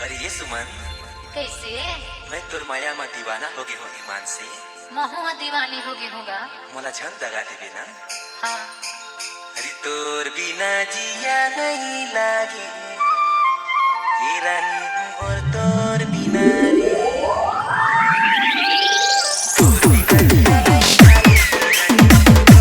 अरे ये सुमन, कैसे? मैं तोर माया में दीवाना हो गए हो ईमान से। महुआ दीवानी हो गए होगा। मोला झन दगा देबे ना। हाँ। अरे तोर बिना जिया नहीं लागे, ये रानी हूँ और तोर बिना रे। तोर बिना जिया नहीं लागे, ये रानी हूँ और तोर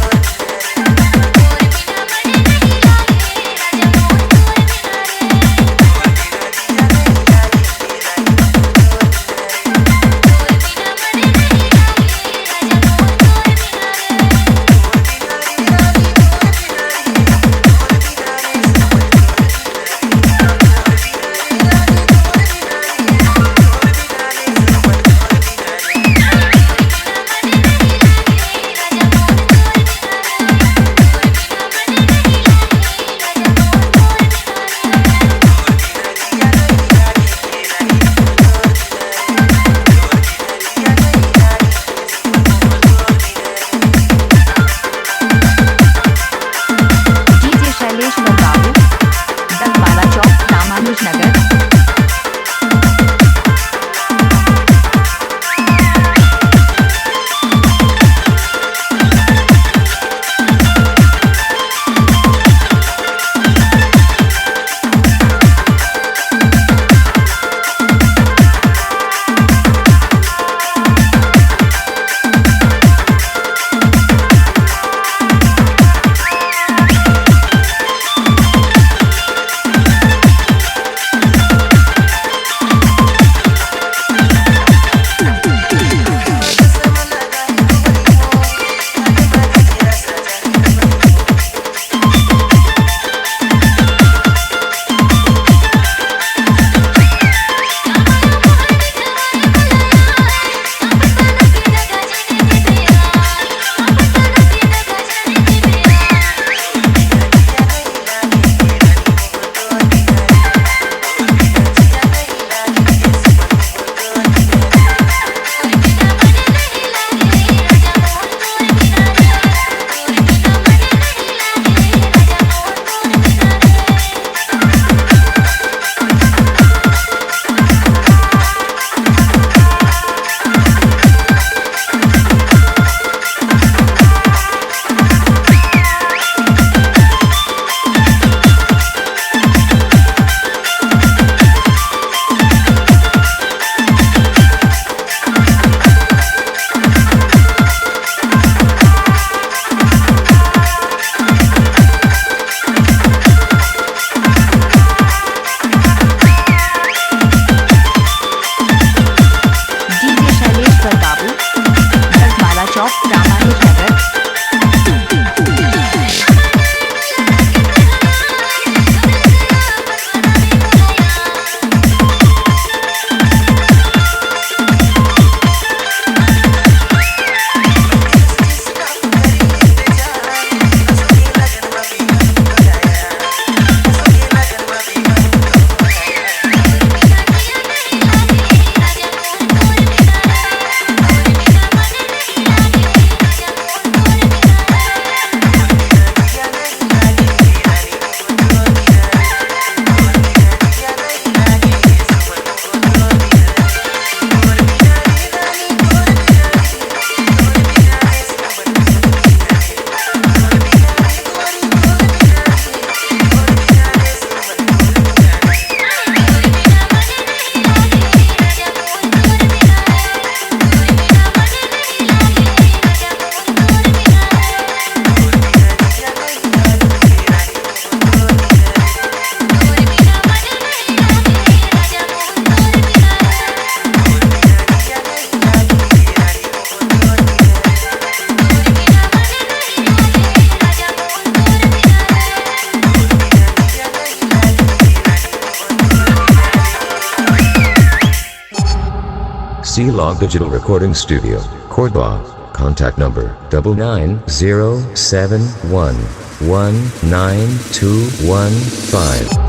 C-Log Digital Recording Studio, Cordoba. Contact number 99071192115.